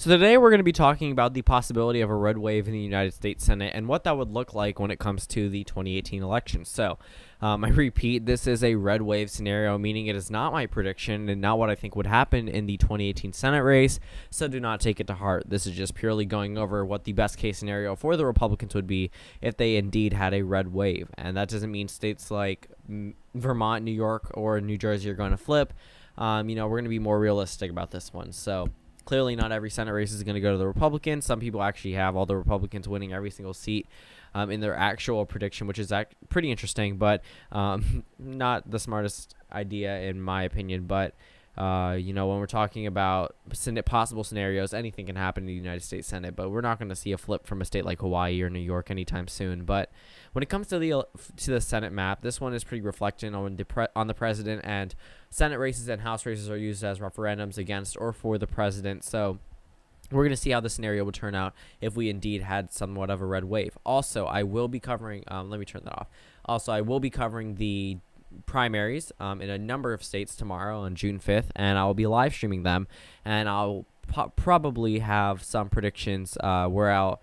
So today we're going to be talking about the possibility of a red wave in the United States Senate and what that would look like when it comes to the 2018 election. I repeat, this is a red wave scenario, meaning it is not my prediction and not what I think would happen in the 2018 Senate race. So do not take it to heart. This is just purely going over what the best case scenario for the Republicans would be if they indeed had a red wave. And that doesn't mean states like Vermont, New York, or New Jersey are going to flip. We're going to be more realistic about this one. So clearly, not every Senate race is going to go to the Republicans. Some people actually have all the Republicans winning every single seat in their actual prediction, which is pretty interesting, but not the smartest idea in my opinion. But when we're talking about possible scenarios, anything can happen in the United States Senate, but we're not going to see a flip from a state like Hawaii or New York anytime soon. But when it comes to the Senate map, this one is pretty reflecting on the president, and Senate races and House races are used as referendums against or for the president. So we're going to see how the scenario would turn out if we indeed had somewhat of a red wave. Also, I will be covering, let me turn that off. Also, I will be covering the primaries in a number of states tomorrow on June 5th, and I'll be live streaming them, and I'll probably have some predictions where I'll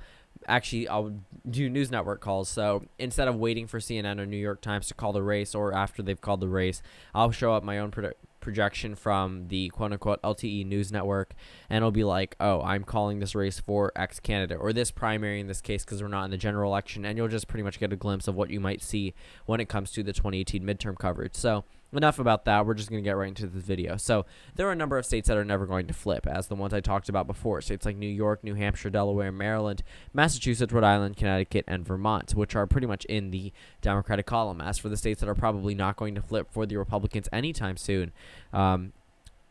do news network calls. So instead of waiting for CNN or New York Times to call the race, or after they've called the race, I'll show up my own projection from the quote-unquote LTE news network, and it'll be like, oh, I'm calling this race for X candidate, or this primary in this case, because we're not in the general election, and you'll just pretty much get a glimpse of what you might see when it comes to the 2018 midterm coverage. So enough about that. We're just going to get right into this video. So there are a number of states that are never going to flip, as the ones I talked about before. States like New York, New Hampshire, Delaware, Maryland, Massachusetts, Rhode Island, Connecticut, and Vermont, which are pretty much in the Democratic column. As for the states that are probably not going to flip for the Republicans anytime soon,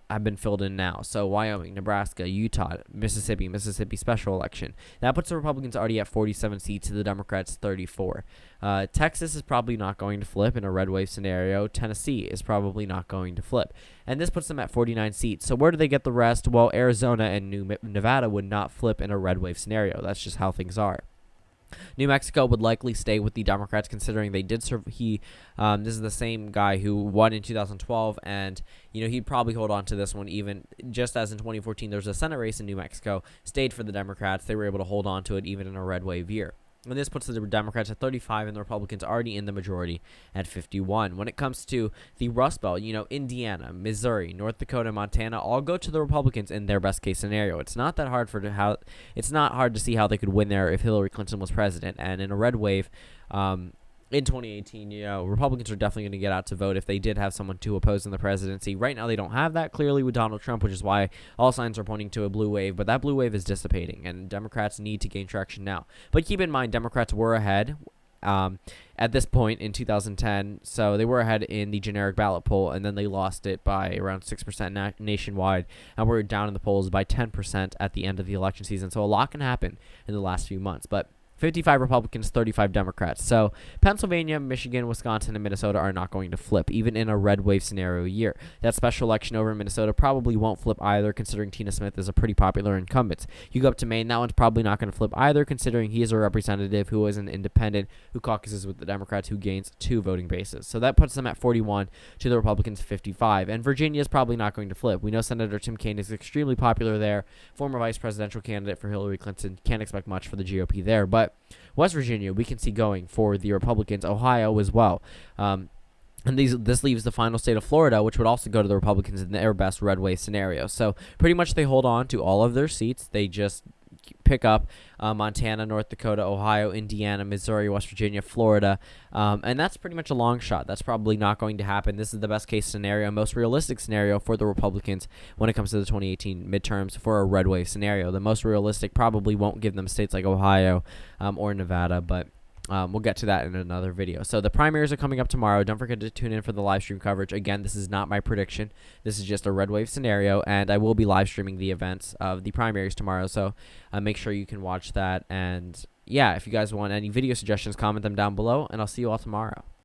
have been filled in now. So Wyoming, Nebraska, Utah, Mississippi special election. That puts the Republicans already at 47 seats, to the Democrats 34. Texas is probably not going to flip in a red wave scenario. Tennessee is probably not going to flip. And this puts them at 49 seats. So where do they get the rest? Well, Arizona and Nevada would not flip in a red wave scenario. That's just how things are. New Mexico would likely stay with the Democrats, considering they did serve. This is the same guy who won in 2012, and he'd probably hold on to this one, even just as in 2014 there was a Senate race in New Mexico, stayed for the Democrats. They were able to hold on to it even in a red wave year. And this puts the Democrats at 35 and the Republicans already in the majority at 51. When it comes to the Rust Belt, Indiana, Missouri, North Dakota, Montana all go to the Republicans in their best case scenario. It's not that hard it's not hard to see how they could win there if Hillary Clinton was president. And in a red wave, in 2018, Republicans are definitely going to get out to vote if they did have someone to oppose in the presidency. Right now, they don't have that clearly with Donald Trump, which is why all signs are pointing to a blue wave. But that blue wave is dissipating, and Democrats need to gain traction now. But keep in mind, Democrats were ahead at this point in 2010. So they were ahead in the generic ballot poll, and then they lost it by around 6% nationwide, and we're down in the polls by 10% at the end of the election season. So a lot can happen in the last few months. But 55 Republicans, 35 Democrats. So Pennsylvania, Michigan, Wisconsin, and Minnesota are not going to flip, even in a red wave scenario year. That special election over in Minnesota probably won't flip either, considering Tina Smith is a pretty popular incumbent. You go up to Maine, that one's probably not going to flip either, considering he is a representative who is an independent, who caucuses with the Democrats, who gains 2 voting bases. So that puts them at 41 to the Republicans' 55. And Virginia is probably not going to flip. We know Senator Tim Kaine is extremely popular there, former vice presidential candidate for Hillary Clinton. Can't expect much for the GOP there, but West Virginia, we can see going for the Republicans. Ohio as well. And this leaves the final state of Florida, which would also go to the Republicans in their best red wave scenario. So pretty much they hold on to all of their seats. They just pick up Montana, North Dakota, Ohio, Indiana, Missouri, West Virginia, Florida. And that's pretty much a long shot. That's probably not going to happen. This is the best case scenario, most realistic scenario for the Republicans when it comes to the 2018 midterms for a red wave scenario. The most realistic probably won't give them states like Ohio or Nevada, but we'll get to that in another video. So the primaries are coming up tomorrow. Don't forget to tune in for the live stream coverage. Again, this is not my prediction. This is just a red wave scenario, and I will be live streaming the events of the primaries tomorrow. So make sure you can watch that. And yeah, if you guys want any video suggestions, comment them down below, and I'll see you all tomorrow.